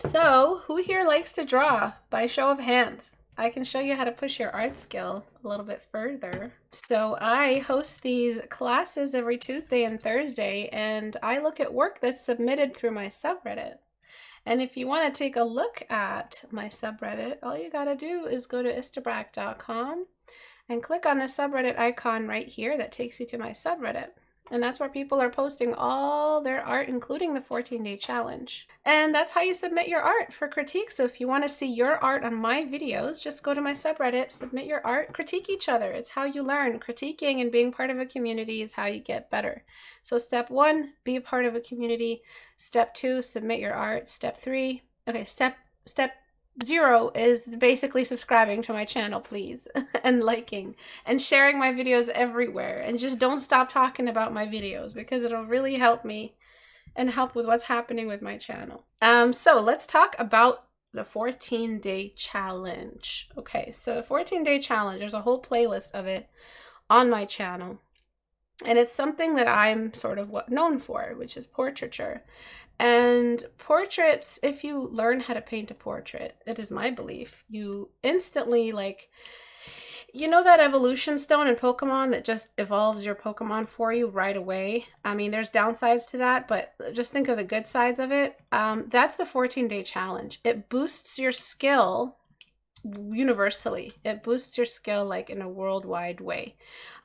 So, who here likes to draw? By show of hands. I can show you how to push your art skill a little bit further. So I host these classes every Tuesday and Thursday, and I look at work that's submitted through my subreddit. And if you want to take a look at my subreddit, all you gotta do is go to istebrak.com and click on the subreddit icon right here that takes you to my subreddit. And that's where people are posting all their art, including the 14-day challenge. And that's how you submit your art for critique. So if you want to see your art on my videos, just go to my subreddit, submit your art, critique each other. It's how you learn. Critiquing and being part of a community is how you get better. So step 1, be a part of a community. Step 2, submit your art. Step 3, okay, step 0 is basically subscribing to my channel, please, and liking and sharing my videos everywhere. And just don't stop talking about my videos because it'll really help me and help with what's happening with my channel. So let's talk about the 14-day challenge. Okay, so the 14-day challenge, there's a whole playlist of it on my channel. And it's something that I'm sort of known for, which is portraiture. And portraits, if you learn how to paint a portrait, it is my belief, you instantly, like, you know that evolution stone in Pokemon that just evolves your Pokemon for you right away? I mean, there's downsides to that, but just think of the good sides of it. That's the 14-day challenge. It boosts your skill universally. It boosts your skill like in a worldwide way.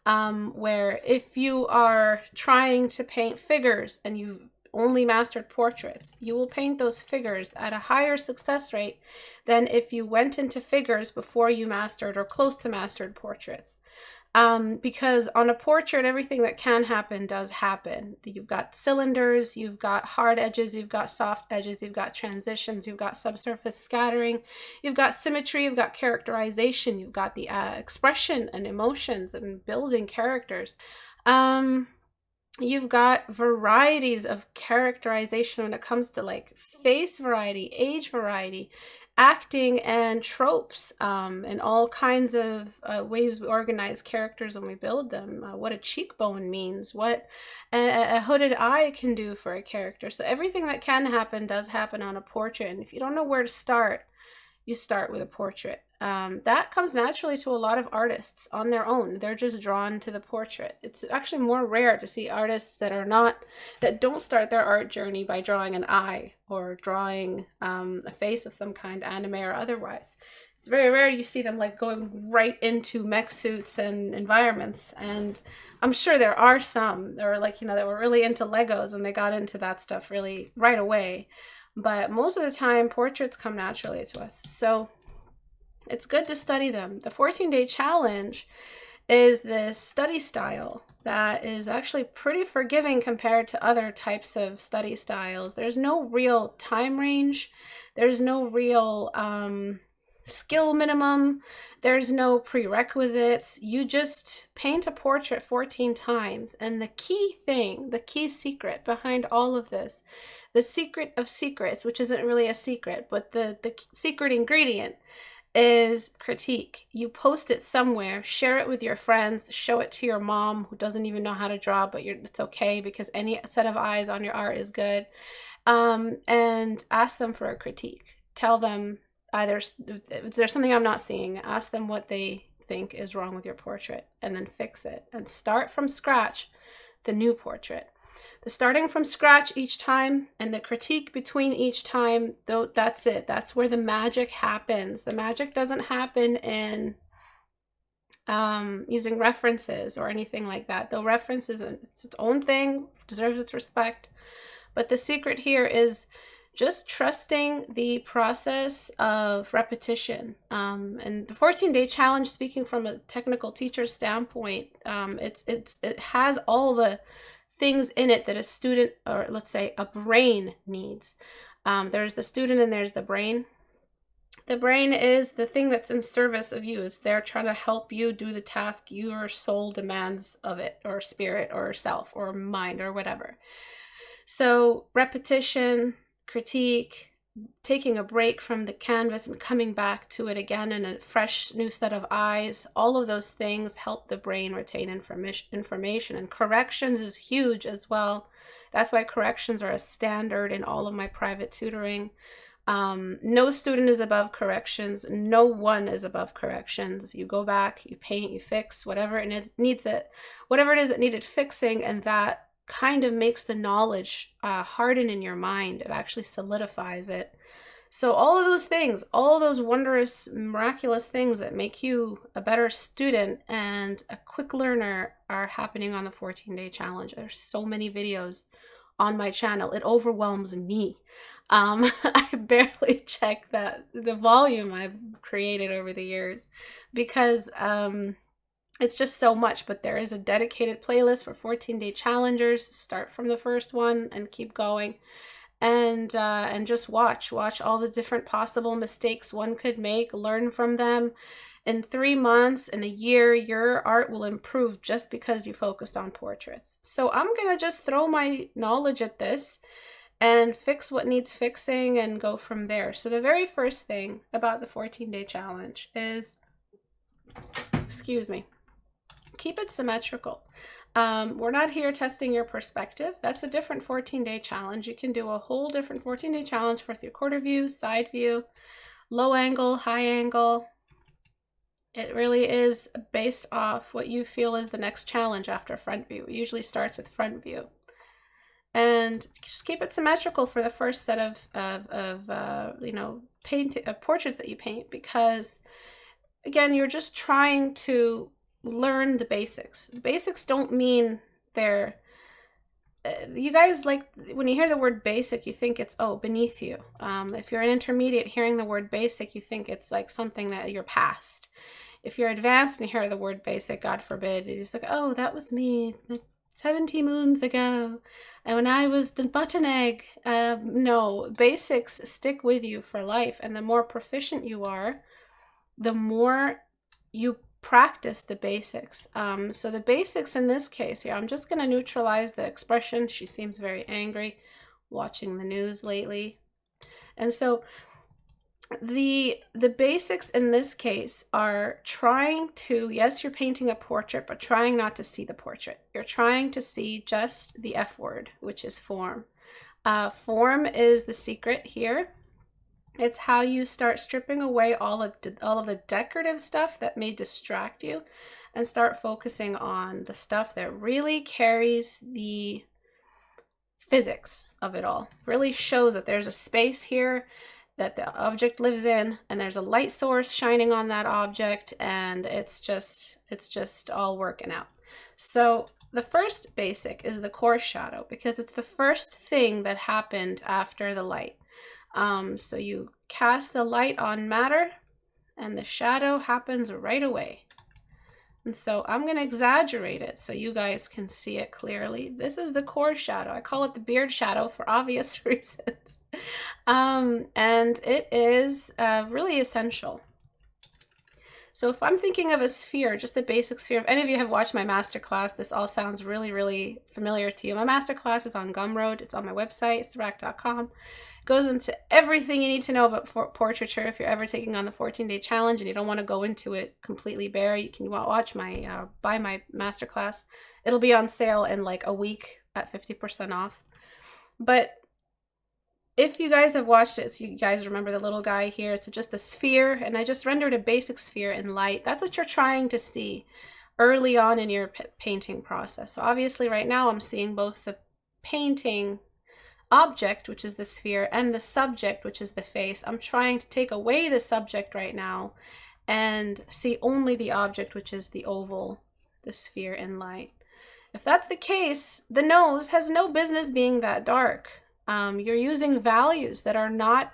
Where if you are trying to paint figures and you've only mastered portraits, you will paint those figures at a higher success rate than if you went into figures before you mastered or close to mastered portraits. Because on a portrait, everything that can happen does happen. You've got cylinders, you've got hard edges, you've got soft edges, you've got transitions, you've got subsurface scattering, you've got symmetry, you've got characterization, you've got the expression and emotions and building characters. You've got varieties of characterization when it comes to like face variety, age variety, acting, and tropes, and all kinds of ways we organize characters when we build them, what a cheekbone means, what a hooded eye can do for a character. So everything that can happen does happen on a portrait. And if you don't know where to start, you start with a portrait. That comes naturally to a lot of artists on their own. They're just drawn to the portrait. It's actually more rare to see artists that don't start their art journey by drawing an eye or drawing a face of some kind, anime or otherwise. It's very rare you see them like going right into mech suits and environments. And I'm sure there are some that were like, that were really into Legos and they got into that stuff really right away. But most of the time, portraits come naturally to us. So it's good to study them. The 14-day challenge is this study style that is actually pretty forgiving compared to other types of study styles. There's no real time range. There's no real skill minimum. There's no prerequisites. You just paint a portrait 14 times. And the key thing, the key secret behind all of this, the secret of secrets, which isn't really a secret, but the secret ingredient is critique. You post it somewhere, share it with your friends, show it to your mom who doesn't even know how to draw, but it's okay because any set of eyes on your art is good. And ask them for a critique. Tell them either, is there something I'm not seeing? Ask them what they think is wrong with your portrait and then fix it and start from scratch the new portrait. The starting from scratch each time and the critique between each time, though, that's it. That's where the magic happens. The magic doesn't happen in using references or anything like that. Though references, it's its own thing, deserves its respect. But the secret here is just trusting the process of repetition. And the 14-day challenge, speaking from a technical teacher standpoint, it has all the things in it that a student, or let's say a brain, needs. There's the student and there's the brain. The brain is the thing that's in service of you. It's there trying to help you do the task your soul demands of it, or spirit, or self, or mind, or whatever. So repetition, critique, taking a break from the canvas and coming back to it again in a fresh new set of eyes, all of those things help the brain retain information. And corrections is huge as well. That's why corrections are a standard in all of my private tutoring. No student is above corrections. No one is above corrections. You go back, you paint, you fix whatever it needs whatever it is that needed fixing, and that kind of makes the knowledge harden in your mind. It actually solidifies it. So all of those things, all those wondrous, miraculous things that make you a better student and a quick learner are happening on the 14-day challenge. There's so many videos on my channel. It overwhelms me. I barely check the volume I've created over the years because it's just so much. But there is a dedicated playlist for 14-day challengers. Start from the first one and keep going. And just watch all the different possible mistakes one could make, learn from them. In 3 months, in a year, your art will improve just because you focused on portraits. So I'm gonna just throw my knowledge at this and fix what needs fixing and go from there. So the very first thing about the 14-day challenge is, excuse me, keep it symmetrical. We're not here testing your perspective. That's a different 14-day challenge. You can do a whole different 14-day challenge for 3/4 view, side view, low angle, high angle. It really is based off what you feel is the next challenge after front view. It usually starts with front view. And just keep it symmetrical for the first set of portraits that you paint, because again, you're just trying to learn the basics. The basics don't mean they're you guys, like, when you hear the word basic, you think it's beneath you. If you're an intermediate, hearing the word basic, you think it's like something that you're past. If you're advanced and you hear the word basic, God forbid, it's like, oh, that was me 70 moons ago, and when I was the button egg. No, basics stick with you for life, and the more proficient you are, the more you practice the basics. So the basics in this case here, I'm just going to neutralize the expression. She seems very angry watching the news lately. And so the basics in this case are trying to, yes, you're painting a portrait, but trying not to see the portrait. You're trying to see just the F word, which is form. Form is the secret here. It's how you start stripping away all of the decorative stuff that may distract you and start focusing on the stuff that really carries the physics of it all. Really shows that there's a space here that the object lives in, and there's a light source shining on that object, and it's just all working out. So the first basic is the core shadow, because it's the first thing that happened after the light. So you cast the light on matter and the shadow happens right away. And so I'm going to exaggerate it so you guys can see it clearly. This is the core shadow. I call it the beard shadow for obvious reasons. And it is really essential. So if I'm thinking of a sphere, just a basic sphere, if any of you have watched my masterclass, this all sounds really, really familiar to you. My masterclass is on Gumroad. It's on my website, istebrak.com. It goes into everything you need to know about portraiture. If you're ever taking on the 14-day challenge and you don't want to go into it completely bare, you can watch buy my masterclass. It'll be on sale in like a week at 50% off. But if you guys have watched it, so you guys remember the little guy here, it's just a sphere, and I just rendered a basic sphere in light. That's what you're trying to see early on in your painting process. So obviously right now I'm seeing both the painting object, which is the sphere, and the subject, which is the face. I'm trying to take away the subject right now and see only the object, which is the oval, the sphere in light. If that's the case, the nose has no business being that dark. You're using values that are not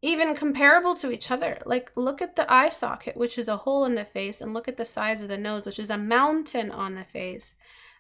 even comparable to each other. Like, look at the eye socket, which is a hole in the face, and look at the sides of the nose, which is a mountain on the face.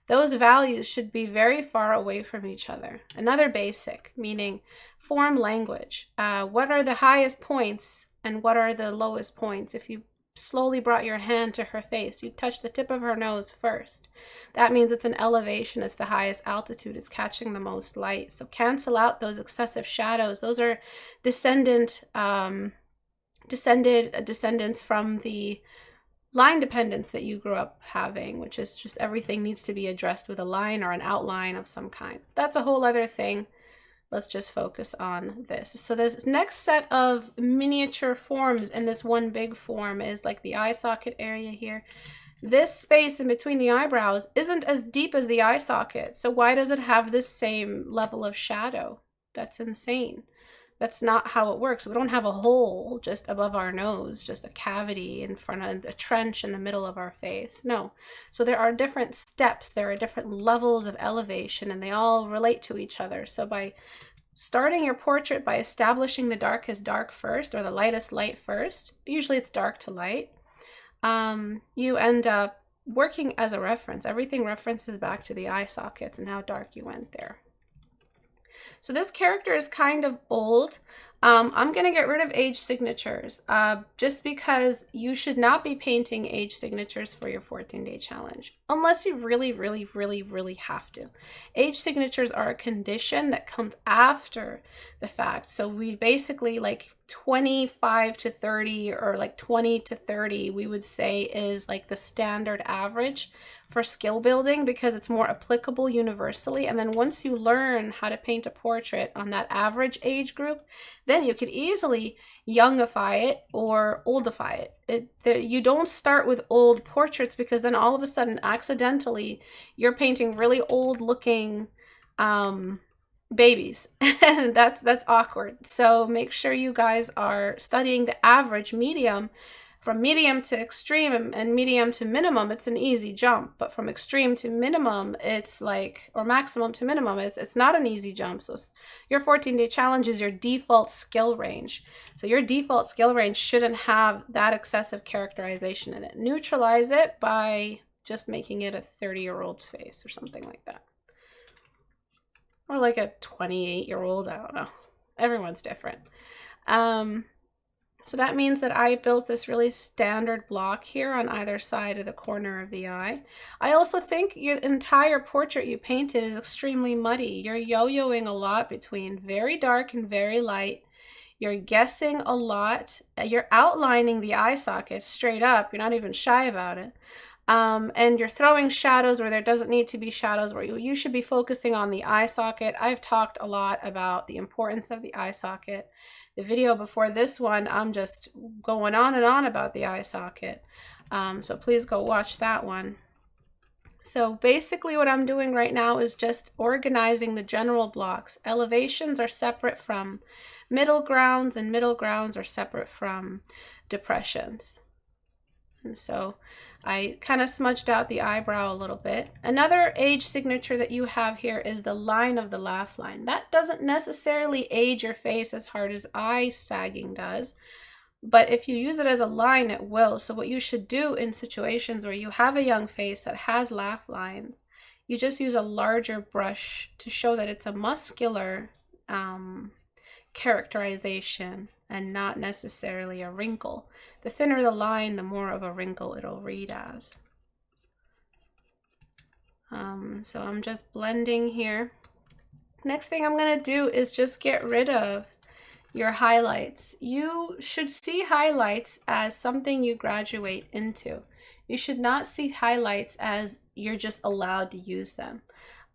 Those values should be very far away from each other. Another basic, meaning form language. What are the highest points and what are the lowest points? If you slowly brought your hand to her face, you touch the tip of her nose first. That means it's an elevation, it's the highest altitude, it's catching the most light. So cancel out those excessive shadows. Those are descendants from the line dependence that you grew up having, which is just everything needs to be addressed with a line or an outline of some kind. That's a whole other thing let's just focus on this. So this next set of miniature forms in this one big form is like the eye socket area here. This space in between the eyebrows isn't as deep as the eye socket. So why does it have this same level of shadow? That's insane. That's not how it works. We don't have a hole just above our nose, just a cavity in front of a trench in the middle of our face. No. So there are different steps. There are different levels of elevation, and they all relate to each other. So by starting your portrait by establishing the darkest dark first, or the lightest light first, usually it's dark to light, you end up working as a reference. Everything references back to the eye sockets and how dark you went there. So this character is kind of old. I'm going to get rid of age signatures just because you should not be painting age signatures for your 14-day challenge unless you really, really, really, really have to. Age signatures are a condition that comes after the fact. So we basically like 25 to 30 or like 20 to 30, we would say is like the standard average for skill building because it's more applicable universally. And then once you learn how to paint a portrait on that average age group, then you could easily youngify it or oldify it. You don't start with old portraits because then all of a sudden accidentally you're painting really old looking babies and that's awkward. So make sure you guys are studying the average medium. From medium to extreme and medium to minimum, it's an easy jump. But from extreme to minimum, it's like, or maximum to minimum, it's not an easy jump. So your 14-day challenge is your default skill range. So your default skill range shouldn't have that excessive characterization in it. Neutralize it by just making it a 30-year-old face or something like that. Or like a 28-year-old, I don't know. Everyone's different. So that means that I built this really standard block here on either side of the corner of the eye. I also think your entire portrait you painted is extremely muddy. You're yo-yoing a lot between very dark and very light. You're guessing a lot. You're outlining the eye socket straight up. You're not even shy about it. And you're throwing shadows where there doesn't need to be shadows, where you should be focusing on the eye socket. I've talked a lot about the importance of the eye socket. The video before this one, I'm just going on and on about the eye socket. So please go watch that one. So basically what I'm doing right now is just organizing the general blocks. Elevations are separate from middle grounds, and middle grounds are separate from depressions. And so I kind of smudged out the eyebrow a little bit. Another age signature that you have here is the line of the laugh line. That doesn't necessarily age your face as hard as eye sagging does, but if you use it as a line, it will. So what you should do in situations where you have a young face that has laugh lines, you just use a larger brush to show that it's a muscular characterization and not necessarily a wrinkle. The thinner the line, the more of a wrinkle it'll read as. So I'm just blending here. Next thing I'm going to do is just get rid of your highlights. You should see highlights as something you graduate into. You should not see highlights as you're just allowed to use them.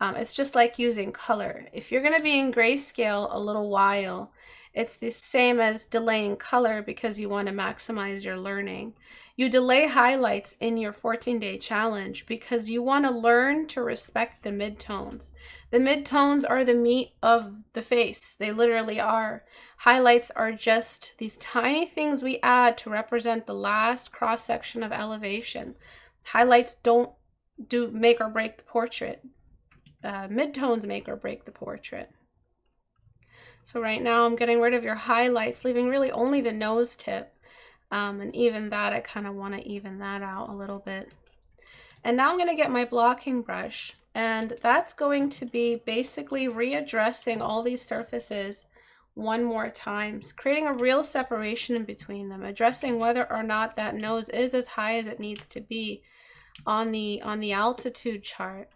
It's just like using color. If you're going to be in grayscale a little while, it's the same as delaying color because you want to maximize your learning. You delay highlights in your 14-day challenge because you want to learn to respect the midtones. The midtones are the meat of the face. They literally are. Highlights are just these tiny things we add to represent the last cross-section of elevation. Highlights don't make or break the portrait. Midtones make or break the portrait. So right now I'm getting rid of your highlights, leaving really only the nose tip. And even that, I kind of want to even that out a little bit. And now I'm going to get my blocking brush. And that's going to be basically readdressing all these surfaces one more time, creating a real separation in between them, addressing whether or not that nose is as high as it needs to be on the altitude chart,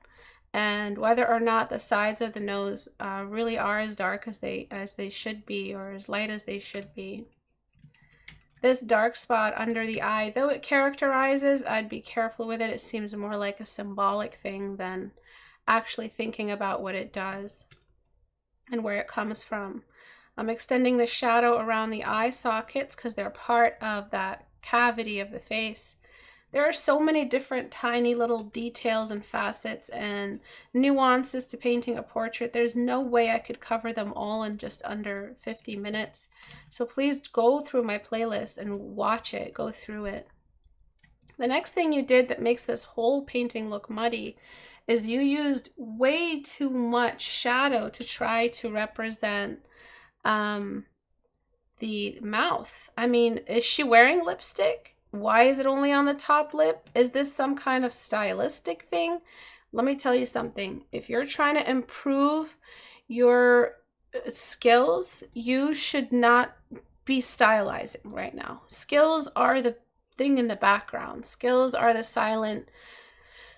and whether or not the sides of the nose really are as dark as they should be, or as light as they should be. This dark spot under the eye, though it characterizes, I'd be careful with it. It seems more like a symbolic thing than actually thinking about what it does. and where it comes from. I'm extending the shadow around the eye sockets because they're part of that cavity of the face. There are so many different tiny little details and facets and nuances to painting a portrait. There's no way I could cover them all in just under 50 minutes. So please go through my playlist and watch it, go through it. The next thing you did that makes this whole painting look muddy is you used way too much shadow to try to represent the mouth. I mean, is she wearing lipstick? Why is it only on the top lip? Is this some kind of stylistic thing? Let me tell you something. If you're trying to improve your skills, you should not be stylizing right now. Skills are the thing in the background. Skills are the silent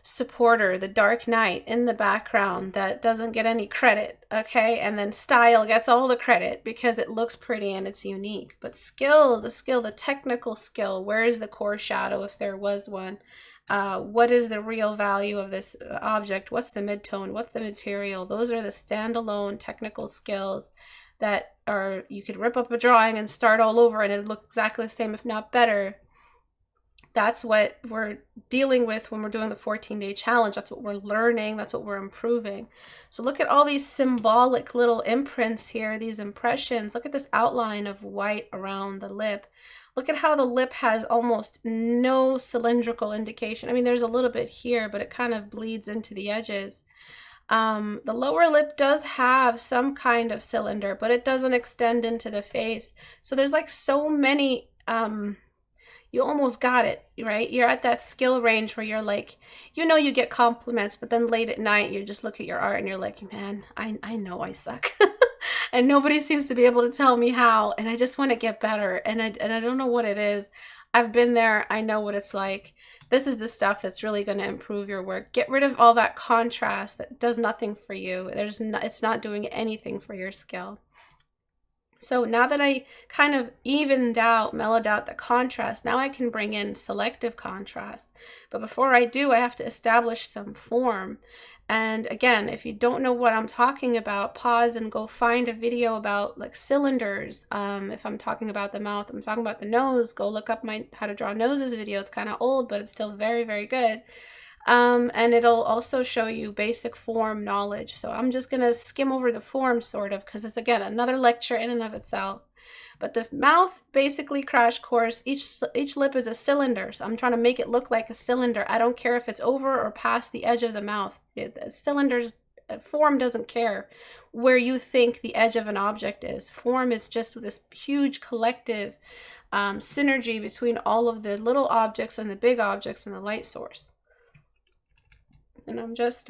supporter, the dark knight in the background that doesn't get any credit, okay? And then style gets all the credit because it looks pretty and it's unique. But skill, the technical skill, where is the core shadow if there was one? What is the real value of this object? What's the midtone? What's the material? Those are the standalone technical skills that are, you could rip up a drawing and start all over and it would look exactly the same, if not better. That's what we're dealing with when we're doing the 14-day challenge. That's what we're learning. That's what we're improving. So look at all these symbolic little imprints here, these impressions. Look at this outline of white around the lip. Look at how the lip has almost no cylindrical indication. I mean, there's a little bit here, but it kind of bleeds into the edges. The lower lip does have some kind of cylinder, but it doesn't extend into the face. So there's like so many... you almost got it, right? You're at that skill range where you're like, you know, you get compliments, but then late at night, you just look at your art and you're like, man, I know I suck. And nobody seems to be able to tell me how, and I just want to get better. And I don't know what it is. I've been there. I know what it's like. This is the stuff that's really going to improve your work. Get rid of all that contrast that does nothing for you. It's not doing anything for your skill. So now that I kind of mellowed out the contrast, now I can bring in selective contrast. But before I do, I have to establish some form. And again, if you don't know what I'm talking about, pause and go find a video about like cylinders. If I'm talking about the mouth, I'm talking about the nose, go look up my how to draw noses video. It's kind of old, but it's still very, very good. And it'll also show you basic form knowledge. So I'm just going to skim over the form sort of, because it's, again, another lecture in and of itself. But the mouth, basically crash course, each lip is a cylinder. So I'm trying to make it look like a cylinder. I don't care if it's over or past the edge of the mouth. The cylinder's form doesn't care where you think the edge of an object is. Form is just this huge collective synergy between all of the little objects and the big objects and the light source. And I'm just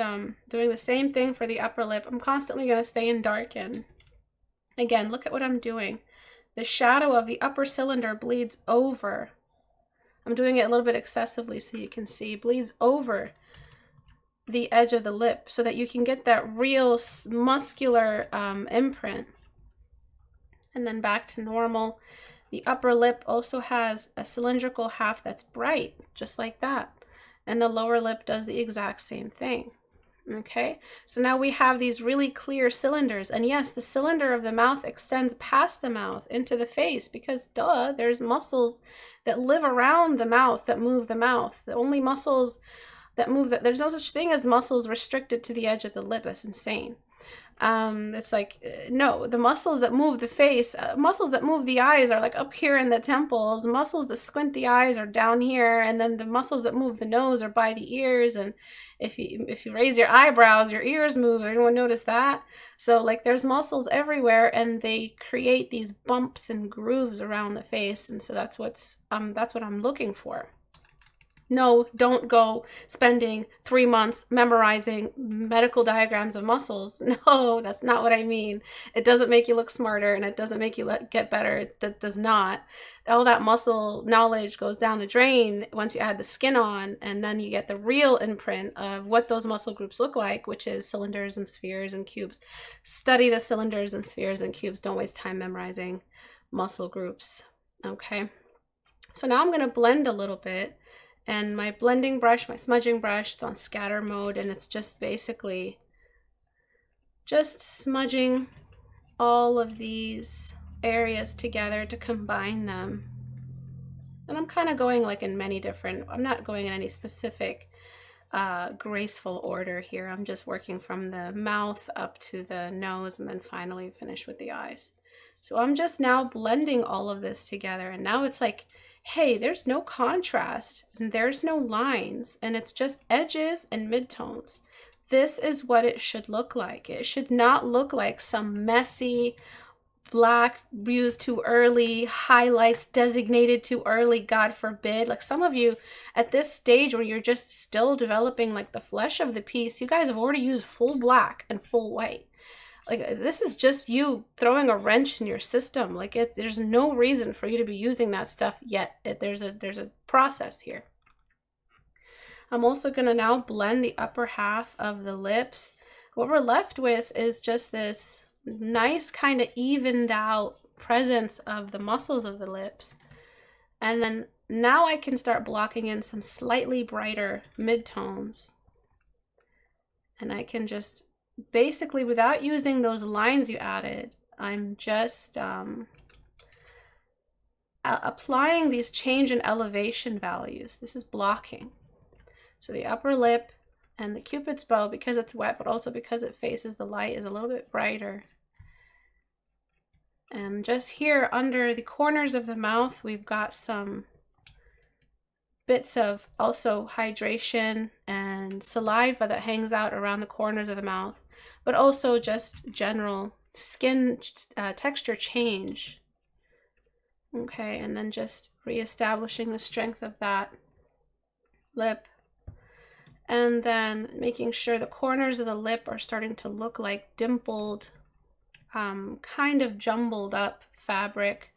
doing the same thing for the upper lip. I'm constantly going to stay in darken. Again, look at what I'm doing. The shadow of the upper cylinder bleeds over. I'm doing it a little bit excessively so you can see. Bleeds over the edge of the lip so that you can get that real muscular imprint. And then back to normal. The upper lip also has a cylindrical half that's bright, just like that. And the lower lip does the exact same thing. Okay, so now we have these really clear cylinders. And yes, the cylinder of the mouth extends past the mouth into the face because, duh, there's muscles that live around the mouth that move the mouth. The only muscles that move, there's no such thing as muscles restricted to the edge of the lip. That's insane. It's like, no, the muscles that move the face, muscles that move the eyes are like up here in the temples. Muscles that squint the eyes are down here, and then the muscles that move the nose are by the ears. And if you raise your eyebrows, your ears move. Everyone notice that? So like there's muscles everywhere, and they create these bumps and grooves around the face. And so that's what I'm looking for. No, don't go spending 3 months memorizing medical diagrams of muscles. No, that's not what I mean. It doesn't make you look smarter, and it doesn't make you get better. That does not. All that muscle knowledge goes down the drain once you add the skin on, and then you get the real imprint of what those muscle groups look like, which is cylinders and spheres and cubes. Study the cylinders and spheres and cubes. Don't waste time memorizing muscle groups. Okay. So now I'm going to blend a little bit. And my blending brush, my smudging brush, it's on scatter mode, and it's just basically just smudging all of these areas together to combine them. And I'm kind of going like in many different, I'm not going in any specific graceful order here. I'm just working from the mouth up to the nose and then finally finish with the eyes. So I'm just now blending all of this together, and now it's like, hey, there's no contrast and there's no lines, and it's just edges and midtones. This is what it should look like. It should not look like some messy black used too early, highlights designated too early, God forbid. Like some of you at this stage when you're just still developing like the flesh of the piece, you guys have already used full black and full white. Like this is just you throwing a wrench in your system. Like there's no reason for you to be using that stuff yet. There's a process here. I'm also gonna now blend the upper half of the lips. What we're left with is just this nice kind of evened out presence of the muscles of the lips. And then now I can start blocking in some slightly brighter midtones. And I can just basically, without using those lines you added, I'm just applying these change in elevation values. This is blocking. So the upper lip and the Cupid's bow, because it's wet, but also because it faces the light, is a little bit brighter. And just here under the corners of the mouth, we've got some bits of also hydration and saliva that hangs out around the corners of the mouth, but also just general skin texture change. Okay, and then just reestablishing the strength of that lip. And then making sure the corners of the lip are starting to look like dimpled, kind of jumbled up fabric.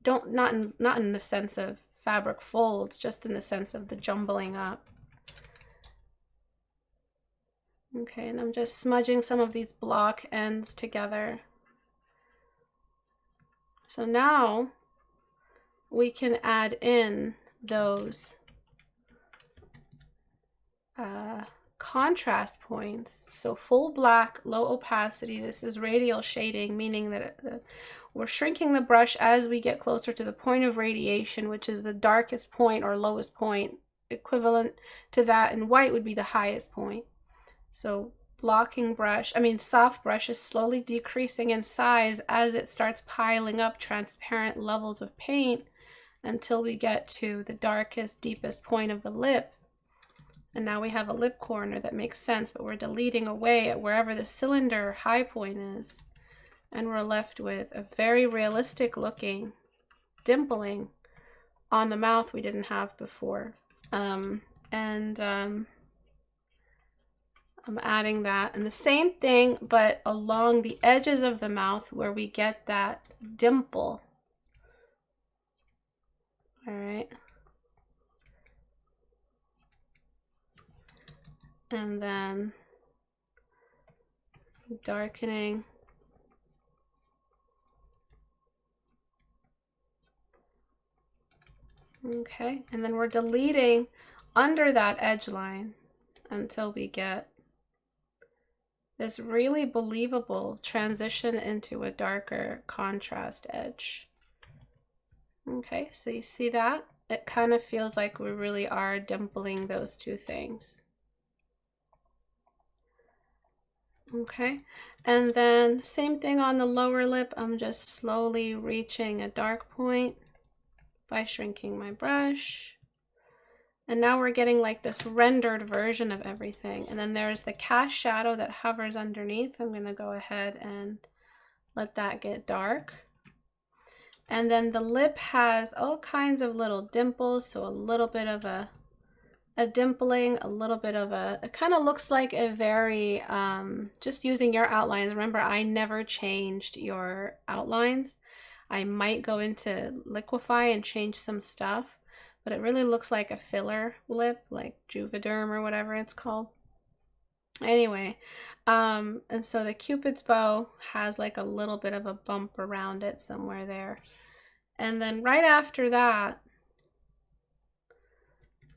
Not in the sense of fabric folds, just in the sense of the jumbling up. Okay, and I'm just smudging some of these block ends together. So now we can add in those contrast points. So full black, low opacity. This is radial shading, meaning that we're shrinking the brush as we get closer to the point of radiation, which is the darkest point or lowest point. Equivalent to that in white would be the highest point. So soft brush is slowly decreasing in size as it starts piling up transparent levels of paint until we get to the darkest, deepest point of the lip. And now we have a lip corner that makes sense, but we're deleting away at wherever the cylinder high point is. And we're left with a very realistic looking dimpling on the mouth we didn't have before. I'm adding that. And the same thing, but along the edges of the mouth where we get that dimple. All right. And then darkening. Okay, and then we're deleting under that edge line until we get this really believable transition into a darker contrast edge. Okay, so you see that? It kind of feels like we really are dimpling those two things. Okay, and then same thing on the lower lip. I'm just slowly reaching a dark point by shrinking my brush. And now we're getting like this rendered version of everything. And then there's the cast shadow that hovers underneath. I'm going to go ahead and let that get dark. And then the lip has all kinds of little dimples. So a little bit of a dimpling, a little bit of it kind of looks like a very, just using your outlines. Remember, I never changed your outlines. I might go into liquify and change some stuff, but it really looks like a filler lip, like Juvederm or whatever it's called. Anyway, and so the Cupid's bow has like a little bit of a bump around it somewhere there. And then right after that,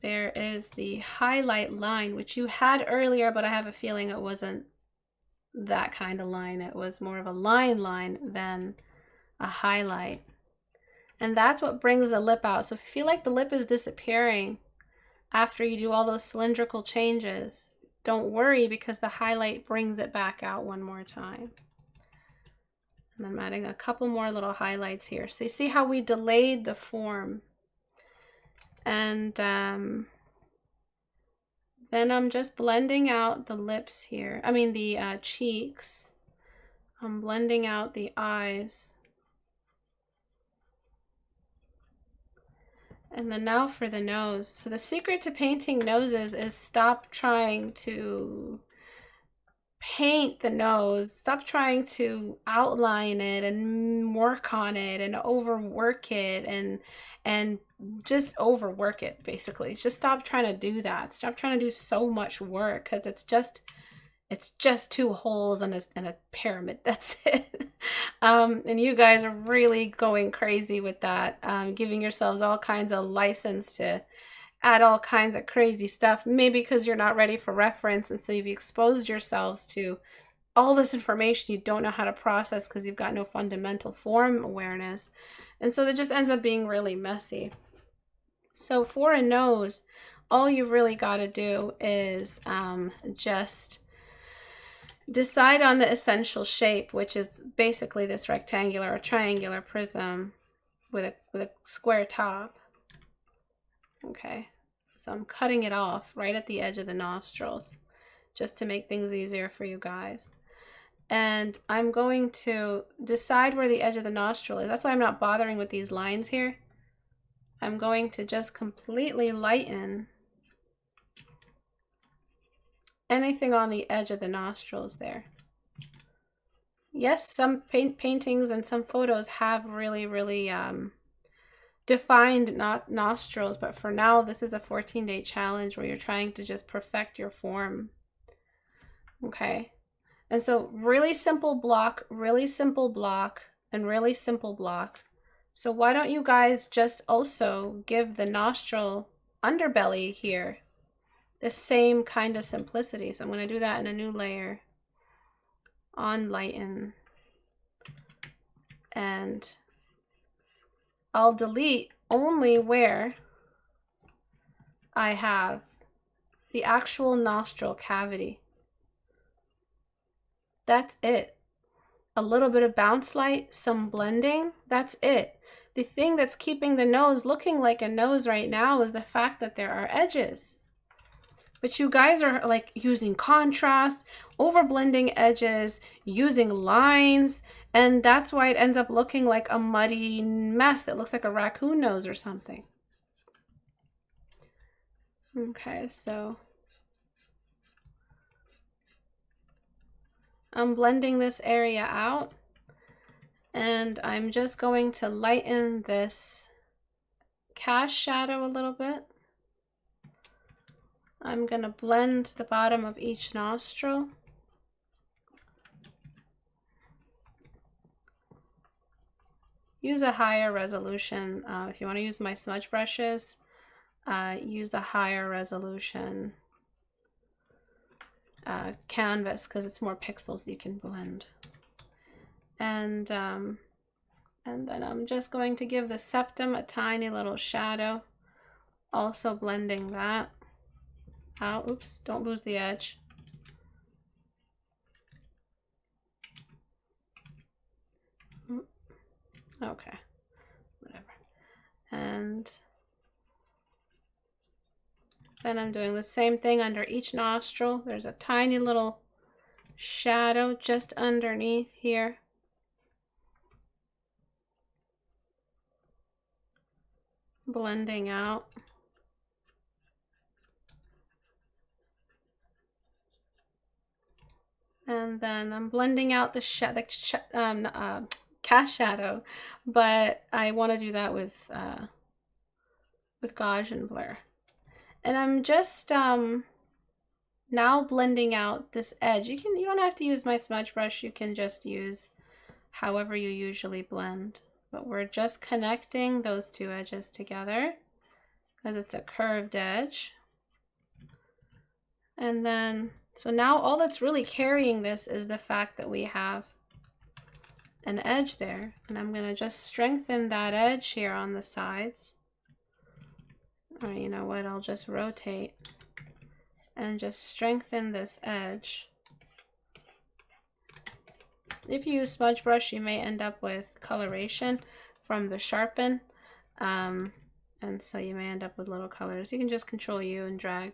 there is the highlight line, which you had earlier, but I have a feeling it wasn't that kind of line. It was more of a line than a highlight. And that's what brings the lip out. So if you feel like the lip is disappearing after you do all those cylindrical changes, don't worry, because the highlight brings it back out one more time. And I'm adding a couple more little highlights here. So you see how we delayed the form. And then I'm just blending out the lips here. I mean the cheeks. I'm blending out the eyes. And then now for the nose. So the secret to painting noses is stop trying to paint the nose. Stop trying to outline it and work on it and overwork it and just overwork it, basically. Just stop trying to do that. Stop trying to do so much work, because it's just two holes and a pyramid. That's it. And you guys are really going crazy with that, giving yourselves all kinds of license to add all kinds of crazy stuff, maybe because you're not ready for reference, and so you've exposed yourselves to all this information you don't know how to process because you've got no fundamental form awareness, and so it just ends up being really messy. So for a nose, all you've really got to do is just decide on the essential shape, which is basically this rectangular or triangular prism with a square top. Okay, so I'm cutting it off right at the edge of the nostrils just to make things easier for you guys. And I'm going to decide where the edge of the nostril is. That's why I'm not bothering with these lines here. I'm going to just completely lighten anything on the edge of the nostrils there. Yes, some paintings and some photos have really defined nostrils, but for now this is a 14-day challenge where you're trying to just perfect your form. Okay, and so really simple block, really simple block, and really simple block. So why don't you guys just also give the nostril underbelly here the same kind of simplicity? So I'm going to do that in a new layer on lighten, and I'll delete only where I have the actual nostril cavity. That's it. A little bit of bounce light, some blending, that's it. The thing that's keeping the nose looking like a nose right now is the fact that there are edges. But you guys are like using contrast, over blending edges, using lines, and that's why it ends up looking like a muddy mess that looks like a raccoon nose or something. Okay, so I'm blending this area out, and I'm just going to lighten this cast shadow a little bit. I'm going to blend the bottom of each nostril. Use a higher resolution. If you want to use my smudge brushes, use a higher resolution canvas because it's more pixels you can blend. And then I'm just going to give the septum a tiny little shadow, also blending that out. Oops, don't lose the edge. Okay, whatever. And then I'm doing the same thing under each nostril. There's a tiny little shadow just underneath here. Blending out. And then I'm blending out the cast shadow, but I want to do that with Gaussian blur. And I'm just now blending out this edge. You don't have to use my smudge brush. You can just use however you usually blend. But we're just connecting those two edges together because it's a curved edge. And then So now all that's really carrying this is the fact that we have an edge there. And I'm going to just strengthen that edge here on the sides. Or you know what, I'll just rotate and just strengthen this edge. If you use smudge brush, you may end up with coloration from the sharpen. And so you may end up with little colors. You can just Control U and drag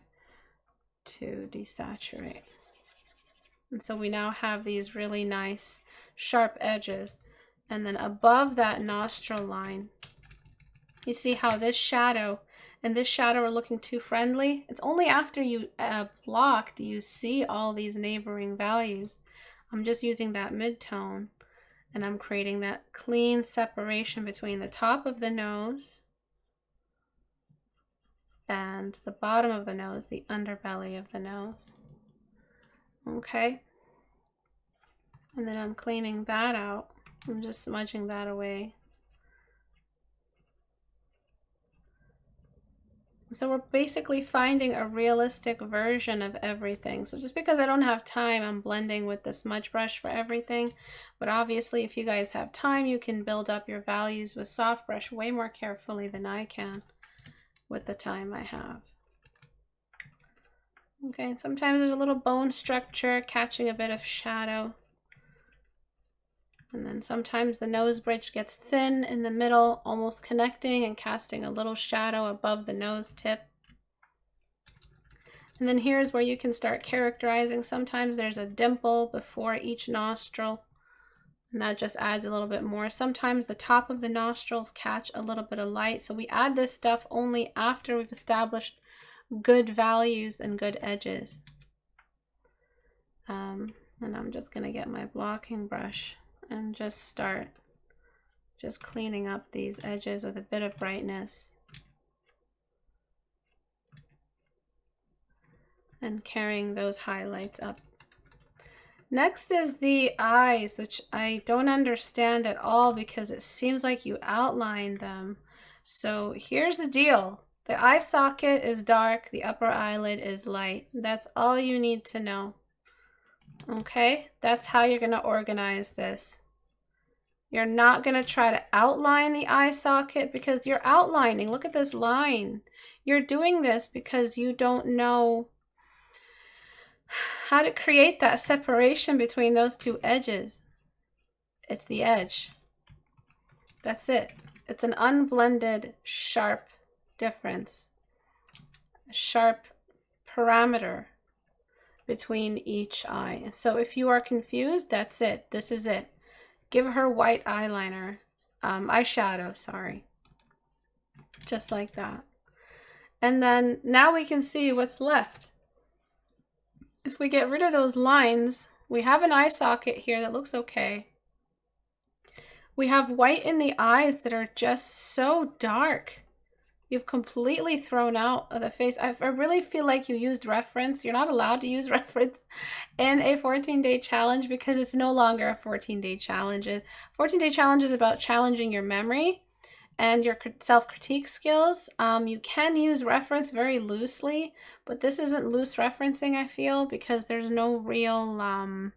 to desaturate. And so we now have these really nice sharp edges. And then above that nostril line, you see how this shadow and this shadow are looking too friendly? It's only after you block do you see all these neighboring values. I'm just using that mid-tone and I'm creating that clean separation between the top of the nose and the bottom of the nose, the underbelly of the nose. Okay. And then I'm cleaning that out. I'm just smudging that away. So we're basically finding a realistic version of everything. So just because I don't have time, I'm blending with the smudge brush for everything. But obviously, if you guys have time, you can build up your values with soft brush way more carefully than I can with the time I have. Okay, sometimes there's a little bone structure catching a bit of shadow. And then sometimes the nose bridge gets thin in the middle, almost connecting and casting a little shadow above the nose tip. And then here's where you can start characterizing. Sometimes there's a dimple before each nostril, and that just adds a little bit more. Sometimes the top of the nostrils catch a little bit of light. So we add this stuff only after we've established good values and good edges. And I'm just going to get my blocking brush and just start just cleaning up these edges with a bit of brightness and carrying those highlights up. Next is the eyes, which I don't understand at all because it seems like you outlined them. So here's the deal. The eye socket is dark, the upper eyelid is light. That's all you need to know. Okay, that's how you're going to organize this. You're not going to try to outline the eye socket because you're outlining. Look at this line. You're doing this because you don't know how to create that separation between those two edges. It's the edge. That's it. It's an unblended, sharp difference. A sharp parameter between each eye. And so if you are confused, that's it. This is it. Give her white eyeliner, eyeshadow, sorry. Just like that. And then now we can see what's left. If we get rid of those lines, we have an eye socket here that looks okay. We have white in the eyes that are just so dark. You've completely thrown out the face. I really feel like you used reference. You're not allowed to use reference in a 14-day challenge because it's no longer a 14-day challenge. A 14-day challenge is about challenging your memory and your self-critique skills. You can use reference very loosely, but this isn't loose referencing, I feel, because there's no real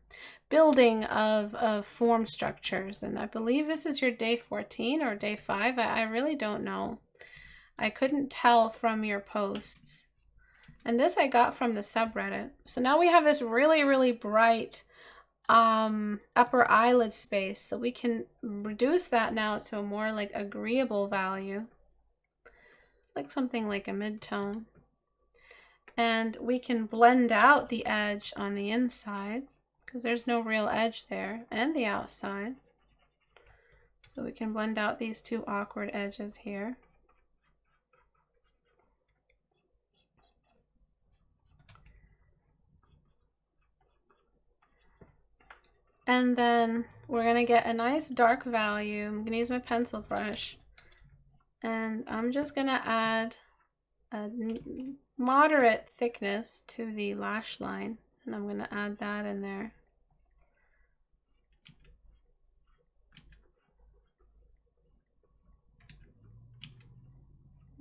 building of form structures. And I believe this is your day 14 or day 5. I really don't know. I couldn't tell from your posts. And this I got from the subreddit. So now we have this really, really bright upper eyelid space. So we can reduce that now to a more like agreeable value. Like something like a mid-tone. And we can blend out the edge on the inside because there's no real edge there, and the outside. So we can blend out these two awkward edges here. And then we're going to get a nice dark value. I'm going to use my pencil brush. And I'm just going to add a moderate thickness to the lash line. And I'm going to add that in there.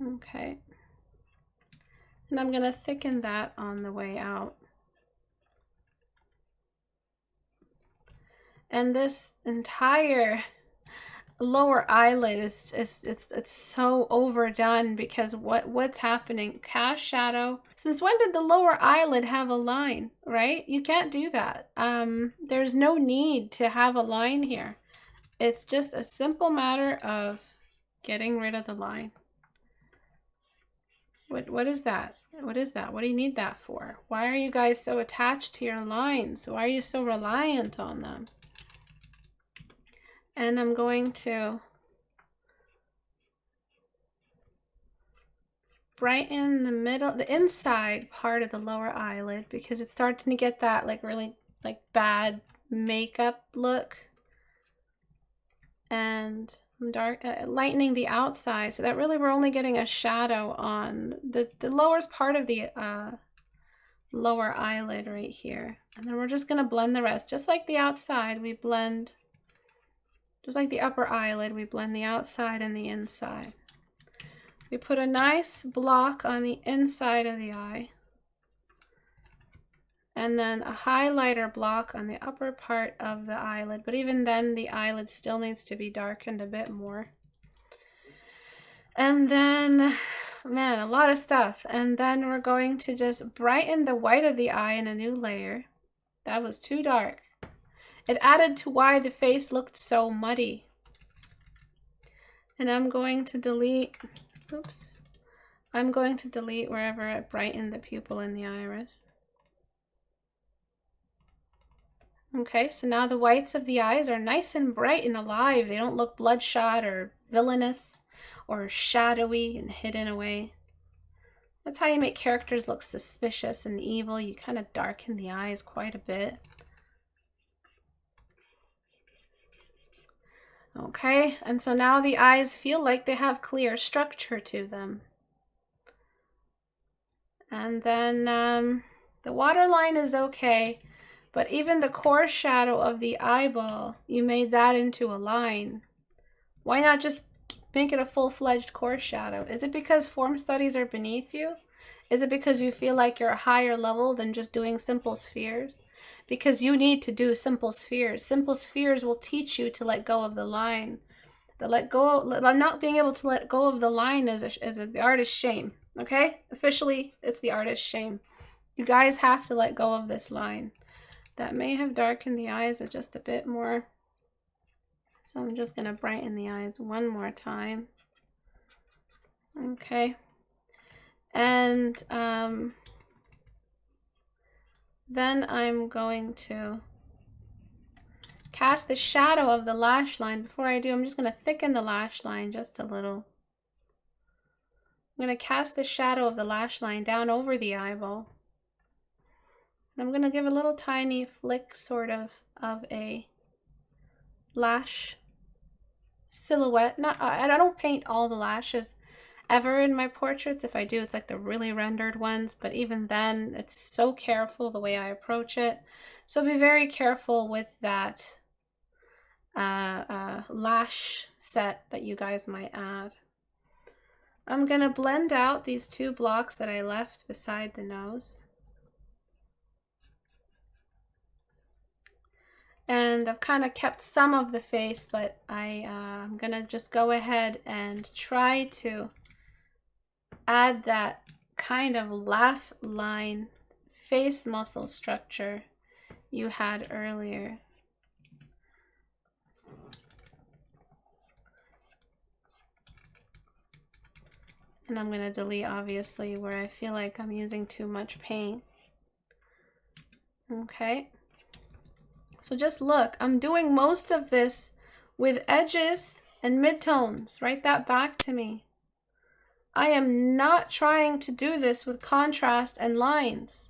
Okay. And I'm going to thicken that on the way out. And this entire lower eyelid is it's so overdone because what's happening? Cast shadow. Since when did the lower eyelid have a line, right? You can't do that. There's no need to have a line here. It's just a simple matter of getting rid of the line. What is that? What is that? What do you need that for? Why are you guys so attached to your lines? Why are you so reliant on them? And I'm going to brighten the middle, the inside part of the lower eyelid because it's starting to get that like really like bad makeup look. And I'm lightening the outside so that really we're only getting a shadow on the lowest part of the lower eyelid right here. And then we're just going to blend the rest. Just like the outside, we blend. Just like the upper eyelid, we blend the outside and the inside. We put a nice block on the inside of the eye. And then a highlighter block on the upper part of the eyelid. But even then, the eyelid still needs to be darkened a bit more. And then, man, a lot of stuff. And then we're going to just brighten the white of the eye in a new layer. That was too dark. It added to why the face looked so muddy. And I'm going to delete, oops. I'm going to delete wherever I brightened the pupil in the iris. Okay, so now the whites of the eyes are nice and bright and alive. They don't look bloodshot or villainous or shadowy and hidden away. That's how you make characters look suspicious and evil. You kind of darken the eyes quite a bit. Okay, and so now the eyes feel like they have clear structure to them. And then the waterline is okay, but even the core shadow of the eyeball, you made that into a line. Why not just make it a full-fledged core shadow? Is it because form studies are beneath you? Is it because you feel like you're a higher level than just doing simple spheres? Because you need to do simple spheres. Simple spheres will teach you to let go of the line. Not being able to let go of the line is the artist's shame. Okay? Officially, it's the artist's shame. You guys have to let go of this line. That may have darkened the eyes just a bit more. So I'm just going to brighten the eyes one more time. Okay. And then I'm going to cast the shadow of the lash line. Before I do, I'm just going to thicken the lash line just a little. I'm going to cast the shadow of the lash line down over the eyeball. And I'm going to give a little tiny flick sort of a lash silhouette. I don't paint all the lashes ever in my portraits. If I do, it's like the really rendered ones, but even then it's so careful the way I approach it. So be very careful with that lash set that you guys might add. I'm gonna blend out these two blocks that I left beside the nose. And I've kind of kept some of the face, but I'm gonna just go ahead and try to add that kind of laugh line face muscle structure you had earlier. And I'm going to delete obviously where I feel like I'm using too much paint. Okay. So just look, I'm doing most of this with edges and midtones. Write that back to me. I am not trying to do this with contrast and lines.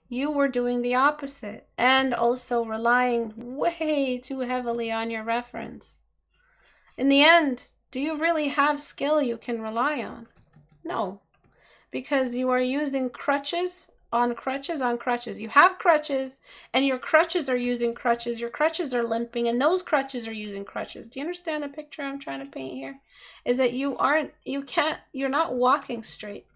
You were doing the opposite and also relying way too heavily on your reference. In the end, do you really have skill you can rely on? No, because you are using crutches on crutches on crutches. You have crutches and your crutches are using crutches. Your crutches are limping and those crutches are using crutches. Do you understand the picture I'm trying to paint here? Is that you're not walking straight.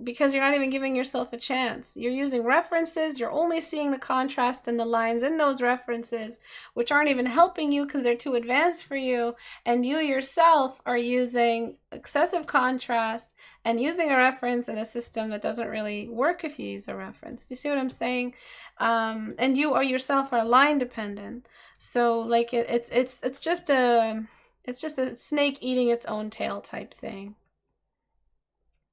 because you're not even giving yourself a chance. You're using references. You're only seeing the contrast in the lines in those references, which aren't even helping you because they're too advanced for you. And you yourself are using excessive contrast and using a reference in a system that doesn't really work if you use a reference. Do you see what I'm saying? And you or yourself are line dependent. So like it's just a snake eating its own tail type thing.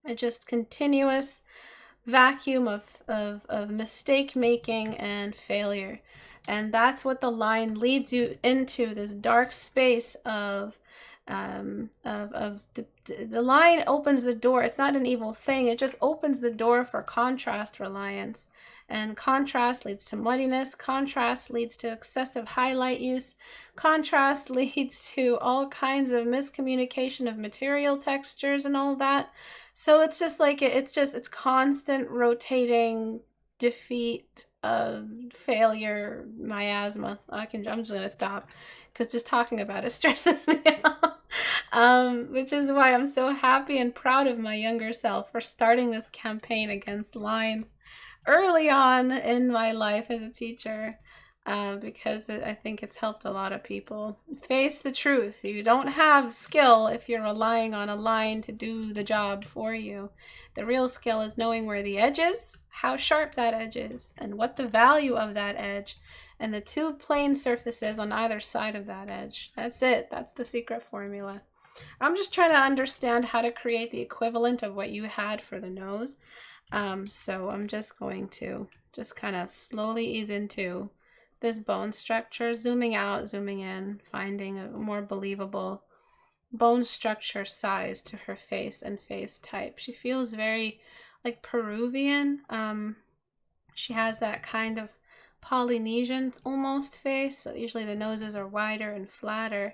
A just continuous vacuum of mistake making and failure. And that's what the line leads you into, this dark space of the line opens the door. It's not an evil thing. It just opens the door for contrast reliance. And contrast leads to muddiness. Contrast leads to excessive highlight use. Contrast leads to all kinds of miscommunication of material textures and all that. So it's just like, it's constant rotating defeat, failure, miasma. I'm just going to stop because just talking about it stresses me out. Which is why I'm so happy and proud of my younger self for starting this campaign against lines early on in my life as a teacher, because I think it's helped a lot of people face the truth. You don't have skill if you're relying on a line to do the job for you. The real skill is knowing where the edge is, how sharp that edge is, and what the value of that edge, and the two plane surfaces on either side of that edge. That's it. That's the secret formula. I'm just trying to understand how to create the equivalent of what you had for the nose. So I'm just going to just kind of slowly ease into this bone structure, zooming out, zooming in, finding a more believable bone structure size to her face and face type. She feels very like Peruvian. She has that kind of Polynesian almost face. So usually the noses are wider and flatter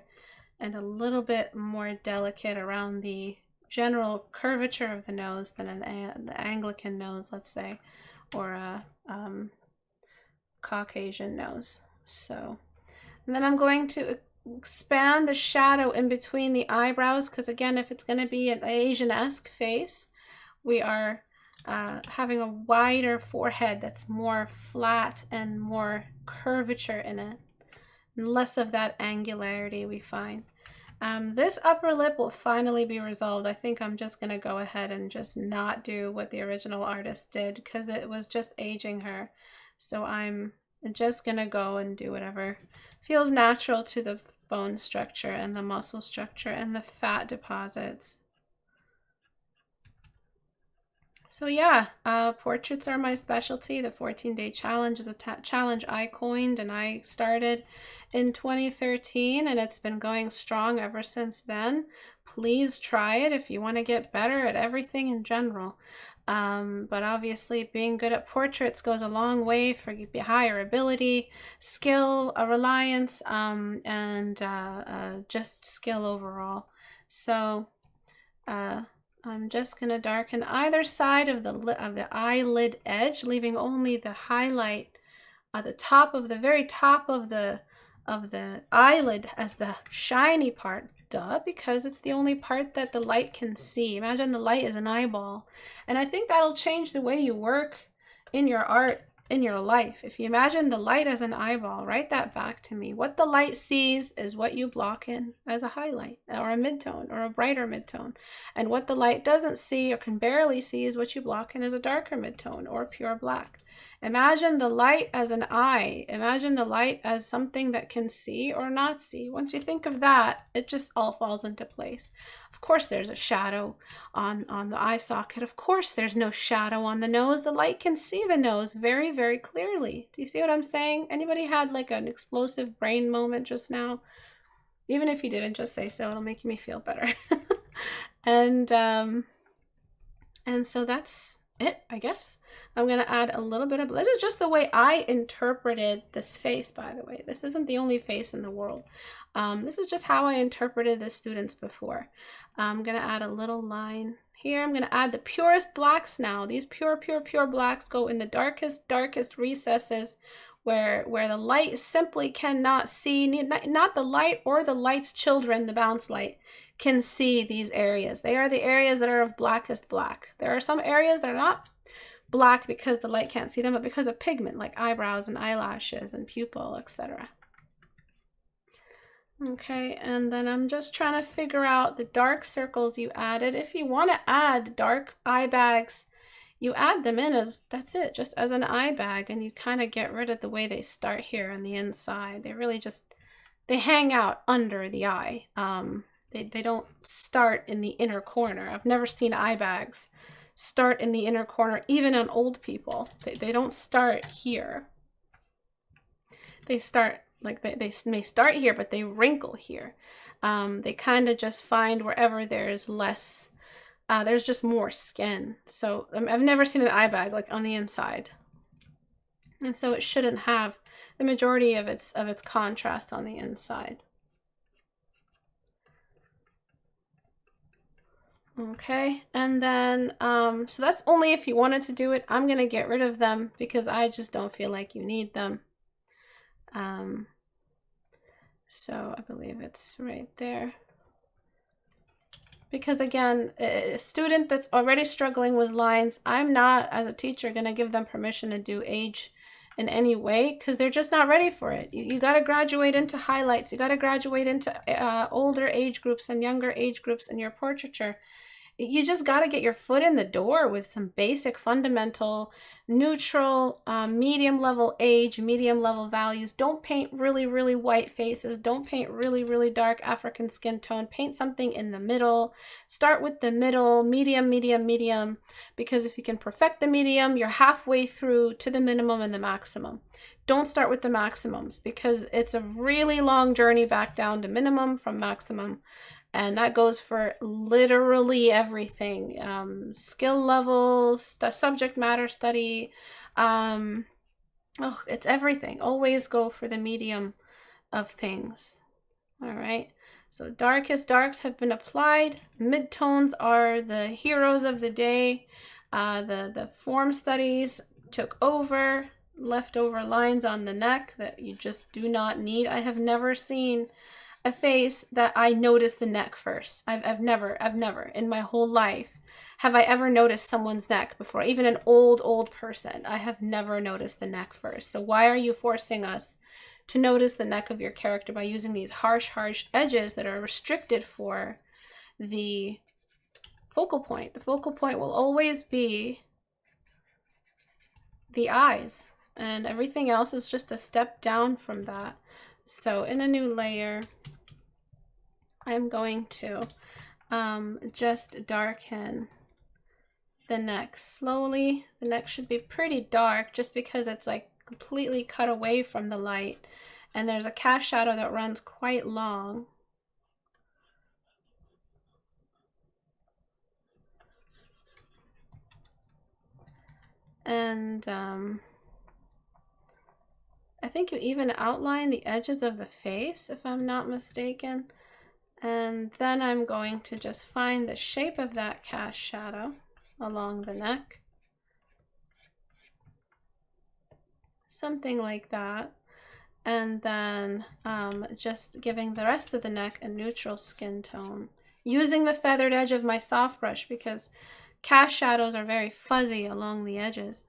and a little bit more delicate around the general curvature of the nose than the Anglican nose, let's say, or a Caucasian nose. So, and then I'm going to expand the shadow in between the eyebrows, because again, if it's going to be an Asian-esque face, we are having a wider forehead that's more flat and more curvature in it, and less of that angularity we find. This upper lip will finally be resolved. I think I'm just going to go ahead and just not do what the original artist did because it was just aging her. So I'm just going to go and do whatever feels natural to the bone structure and the muscle structure and the fat deposits. So yeah, portraits are my specialty. The 14-day challenge is a challenge I coined and I started in 2013, and it's been going strong ever since then. Please try it if you want to get better at everything in general. But obviously being good at portraits goes a long way for higher ability, skill, reliance, and just skill overall. So I'm just going to darken either side of the eyelid edge, leaving only the highlight at the top of the very top of the eyelid as the shiny part. Duh, because it's the only part that the light can see. Imagine the light is an eyeball. And I think that'll change the way you work in your art, in your life. If you imagine the light as an eyeball, write that back to me. What the light sees is what you block in as a highlight or a midtone or a brighter midtone. And what the light doesn't see or can barely see is what you block in as a darker midtone or pure black. Imagine the light as an eye. Imagine the light as something that can see or not see. Once you think of that, it just all falls into place. Of course, there's a shadow on the eye socket. Of course, there's no shadow on the nose. The light can see the nose very, very clearly. Do you see what I'm saying? Anybody had like an explosive brain moment just now? Even if you didn't, just say so. It'll make me feel better. And so that's it, I guess. I'm going to add a little bit of, this is just the way I interpreted this face, by the way. This isn't the only face in the world. This is just how I interpreted the students before. I'm going to add a little line here. I'm going to add the purest blacks now. These pure blacks go in the darkest recesses where the light simply cannot see, not the light or the light's children, the bounce light, can see these areas. They are the areas that are of blackest black. There are some areas that are not black because the light can't see them, but because of pigment, like eyebrows and eyelashes and pupil, etc. Okay, and then I'm just trying to figure out the dark circles you added. If you want to add dark eye bags, you add them in as, that's it, just as an eye bag, and you kind of get rid of the way they start here on the inside. They really just, they hang out under the eye. They don't start in the inner corner. I've never seen eye bags start in the inner corner, even on old people. They don't start here. They start, like they may start here, but they wrinkle here. They kind of just find wherever there's less, there's just more skin. So I've never seen an eye bag like on the inside. And so it shouldn't have the majority of its contrast on the inside. Okay, and then, so that's only if you wanted to do it. I'm going to get rid of them because I just don't feel like you need them. So I believe it's right there. Because again, a student that's already struggling with lines, I'm not, as a teacher, going to give them permission to do age in any way because they're just not ready for it. You got to graduate into highlights. You got to graduate into older age groups and younger age groups in your portraiture. You just got to get your foot in the door with some basic, fundamental, neutral, medium level age, medium level values. Don't paint really, really white faces. Don't paint really, really dark African skin tone. Paint something in the middle. Start with the middle, medium, medium, medium, because if you can perfect the medium, you're halfway through to the minimum and the maximum. Don't start with the maximums because it's a really long journey back down to minimum from maximum. And that goes for literally everything. Skill level, subject matter study. It's everything. Always go for the medium of things. All right. So darkest darks have been applied. Midtones are the heroes of the day. The form studies took over. Leftover lines on the neck that you just do not need. I have never seen a face that I noticed the neck first. I've never in my whole life have I ever noticed someone's neck before. Even an old person, I have never noticed the neck first. So why are you forcing us to notice the neck of your character by using these harsh edges that are restricted for the focal point? The focal point will always be the eyes, and everything else is just a step down from that. So in a new layer, I'm going to just darken the neck slowly. The neck should be pretty dark just because it's like completely cut away from the light. And there's a cast shadow that runs quite long. And I think you even outline the edges of the face, if I'm not mistaken. And then I'm going to just find the shape of that cast shadow along the neck. Something like that. And then just giving the rest of the neck a neutral skin tone. Using the feathered edge of my soft brush because cast shadows are very fuzzy along the edges.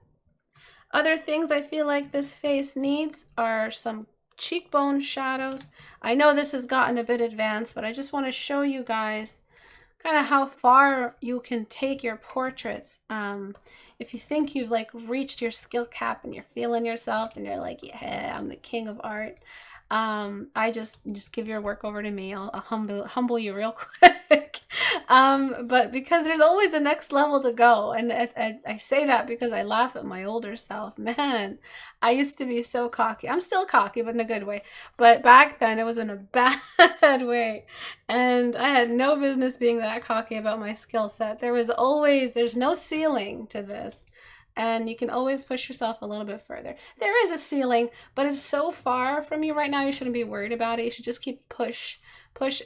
Other things I feel like this face needs are some cheekbone shadows. I know this has gotten a bit advanced, but I just want to show you guys kind of how far you can take your portraits. If you think you've like reached your skill cap and you're feeling yourself and you're like, yeah, I'm the king of art. I just give your work over to me. I'll humble you real quick. But because there's always a next level to go. And I say that because I laugh at my older self. Man, I used to be so cocky. I'm still cocky, but in a good way. But back then it was in a bad way. And I had no business being that cocky about my skill set. There's no ceiling to this. And you can always push yourself a little bit further. There is a ceiling, but it's so far from you right now, you shouldn't be worried about it. You should just keep push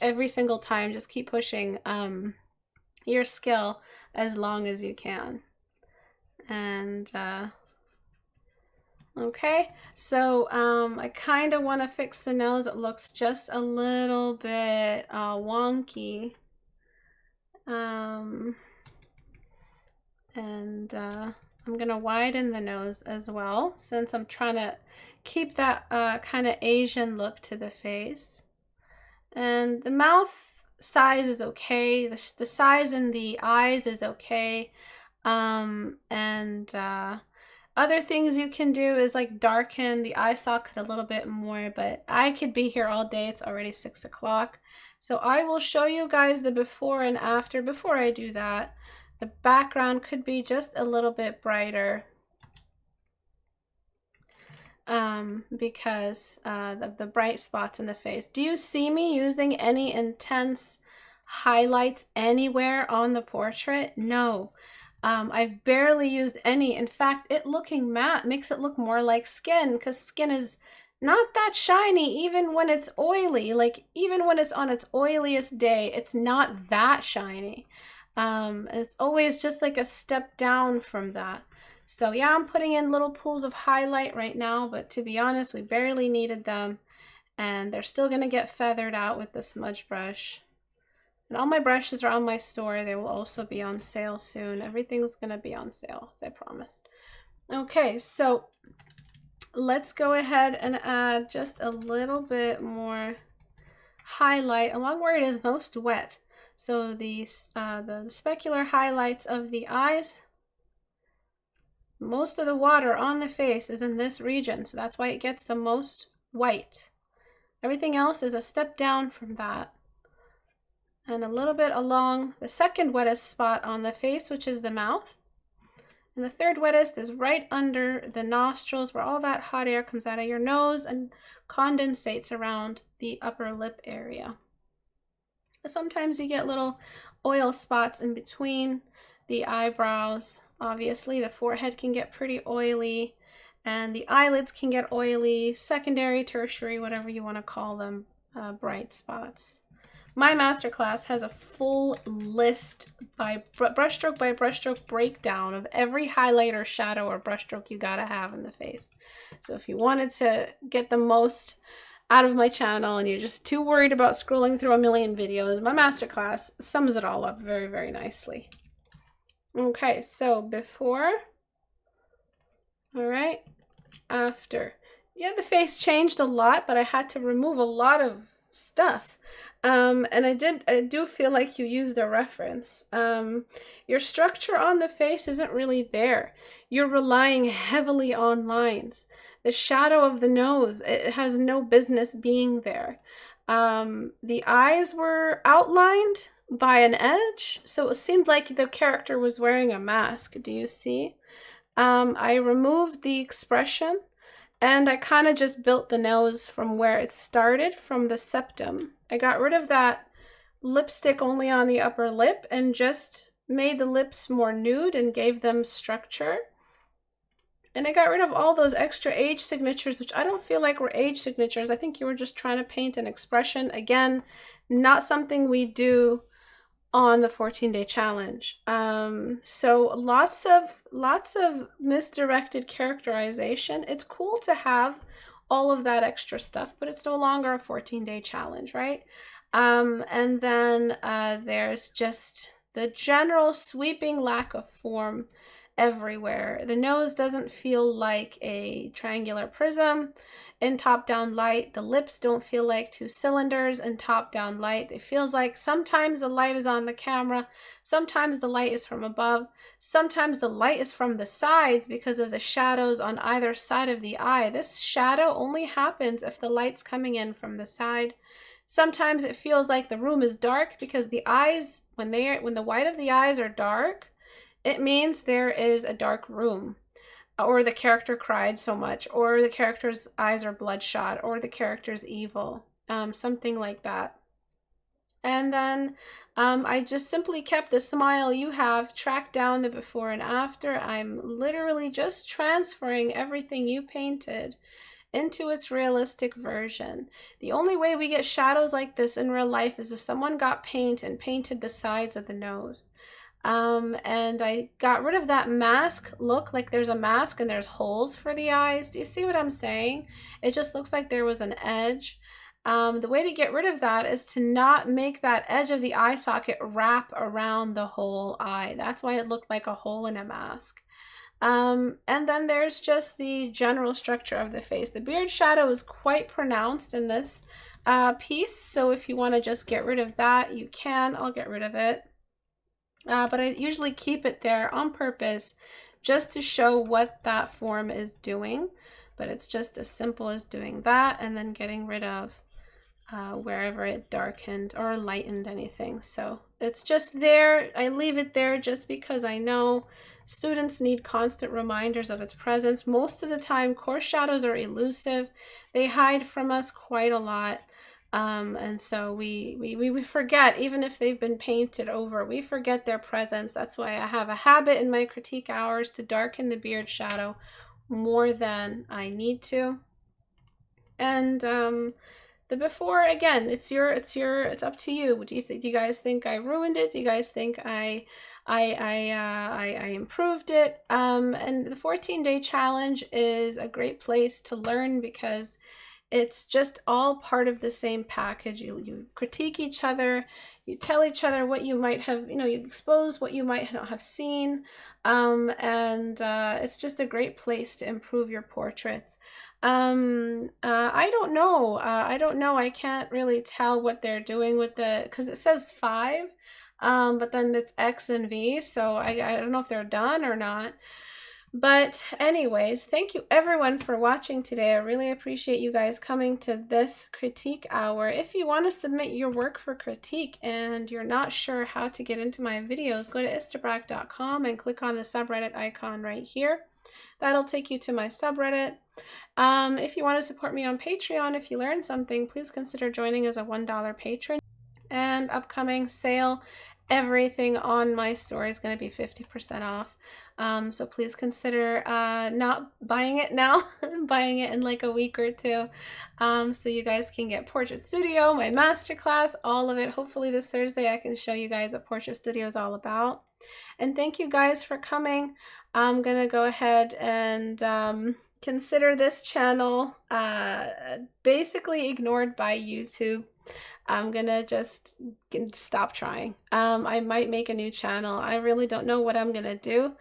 every single time. Just keep pushing your skill as long as you can. And Okay, so I kind of want to fix the nose. It looks just a little bit wonky. And I'm gonna widen the nose as well, since I'm trying to keep that kind of Asian look to the face. And the mouth size is okay. The size in the eyes is okay. Other things you can do is like darken the eye socket a little bit more, but I could be here all day. It's already 6 o'clock. So I will show you guys the before and after. Before I do that, the background could be just a little bit brighter because of the bright spots in the face. Do you see me using any intense highlights anywhere on the portrait? No. I've barely used any. In fact, it looking matte makes it look more like skin, because skin is not that shiny even when it's oily. Like even when it's on its oiliest day, it's not that shiny. It's always just like a step down from that. So yeah, I'm putting in little pools of highlight right now, but to be honest, we barely needed them, and they're still gonna get feathered out with the smudge brush. And all my brushes are on my store. They will also be on sale soon. Everything's gonna be on sale, as I promised. Okay, so let's go ahead and add just a little bit more highlight along where it is most wet. So the specular highlights of the eyes, most of the water on the face is in this region, so that's why it gets the most white. Everything else is a step down from that. And a little bit along the second wettest spot on the face, which is the mouth. And the third wettest is right under the nostrils, where all that hot air comes out of your nose and condensates around the upper lip area. Sometimes you get little oil spots in between the eyebrows. Obviously, the forehead can get pretty oily, and the eyelids can get oily, secondary, tertiary, whatever you want to call them, bright spots. My masterclass has a full list by brushstroke breakdown of every highlighter, shadow, or brushstroke you gotta have in the face. So if you wanted to get the most out of my channel and you're just too worried about scrolling through a million videos, my masterclass sums it all up very, very nicely. Okay, so before, all right, after. Yeah, the face changed a lot, but I had to remove a lot of stuff. And I do feel like you used a reference. Your structure on the face isn't really there. You're relying heavily on lines. The shadow of the nose, it has no business being there. The eyes were outlined by an edge, so it seemed like the character was wearing a mask. Do you see? I removed the expression, and I kind of just built the nose from where it started, from the septum. I got rid of that lipstick only on the upper lip and just made the lips more nude and gave them structure. And I got rid of all those extra age signatures, which I don't feel like were age signatures. I think you were just trying to paint an expression. Again, not something we do on the 14-day challenge. So lots of misdirected characterization. It's cool to have all of that extra stuff, but it's no longer a 14-day challenge, right? And then there's just the general sweeping lack of form everywhere. The nose doesn't feel like a triangular prism in top-down light. The lips don't feel like two cylinders in top-down light. It feels like sometimes the light is on the camera, sometimes the light is from above, sometimes the light is from the sides because of the shadows on either side of the eye. This shadow only happens if the light's coming in from the side. Sometimes it feels like the room is dark because the eyes, when the white of the eyes are dark, it means there is a dark room, or the character cried so much, or the character's eyes are bloodshot, or the character's evil, something like that. And then I just simply kept the smile you have, tracked down the before and after. I'm literally just transferring everything you painted into its realistic version. The only way we get shadows like this in real life is if someone got paint and painted the sides of the nose. And I got rid of that mask look, like there's a mask and there's holes for the eyes. Do you see what I'm saying? It just looks like there was an edge. The way to get rid of that is to not make that edge of the eye socket wrap around the whole eye. That's why it looked like a hole in a mask. And then there's just the general structure of the face. The beard shadow is quite pronounced in this piece, so if you want to just get rid of that, you can. I'll get rid of it. But I usually keep it there on purpose just to show what that form is doing. But it's just as simple as doing that and then getting rid of wherever it darkened or lightened anything. So it's just there. I leave it there just because I know students need constant reminders of its presence. Most of the time, coarse shadows are elusive. They hide from us quite a lot. And so we forget, even if they've been painted over, we forget their presence. That's why I have a habit in my critique hours to darken the beard shadow more than I need to. And the before, again, it's up to you. Do you guys think I ruined it? Do you guys think I improved it? And the 14-day challenge is a great place to learn because it's just all part of the same package. You critique each other, you tell each other what you might have, you expose what you might not have seen, and it's just a great place to improve your portraits. I don't know. I can't really tell what they're doing with because it says 5, but then it's X and V, so I don't know if they're done or not. But anyways, thank you everyone for watching today. I really appreciate you guys coming to this critique hour. If you want to submit your work for critique and you're not sure how to get into my videos, go to istebrak.com and click on the subreddit icon right here. That'll take you to my subreddit. If you want to support me on Patreon, if you learned something, please consider joining as a $1 patron. And upcoming sale, everything on my store is going to be 50% off. So please consider not buying it now, buying it in like a week or two. So you guys can get Portrait Studio, my masterclass, all of it. Hopefully this Thursday I can show you guys what Portrait Studio is all about. And thank you guys for coming. I'm going to go ahead and consider this channel basically ignored by YouTube. I'm gonna just stop trying. I might make a new channel. I really don't know what I'm gonna do,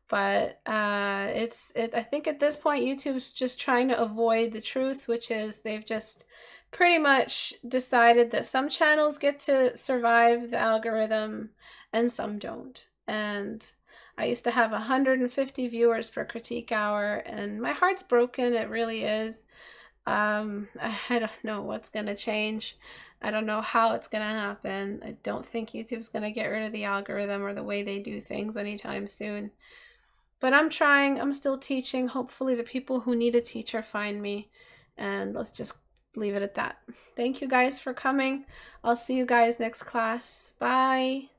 but I think at this point YouTube's just trying to avoid the truth, which is they've just pretty much decided that some channels get to survive the algorithm and some don't. And I used to have 150 viewers per critique hour, and my heart's broken. It really is. I don't know what's gonna change. I don't know how it's gonna happen. I don't think YouTube's gonna get rid of the algorithm or the way they do things anytime soon. But I'm trying. I'm still teaching. Hopefully the people who need a teacher find me. And let's just leave it at that. Thank you guys for coming. I'll see you guys next class. Bye.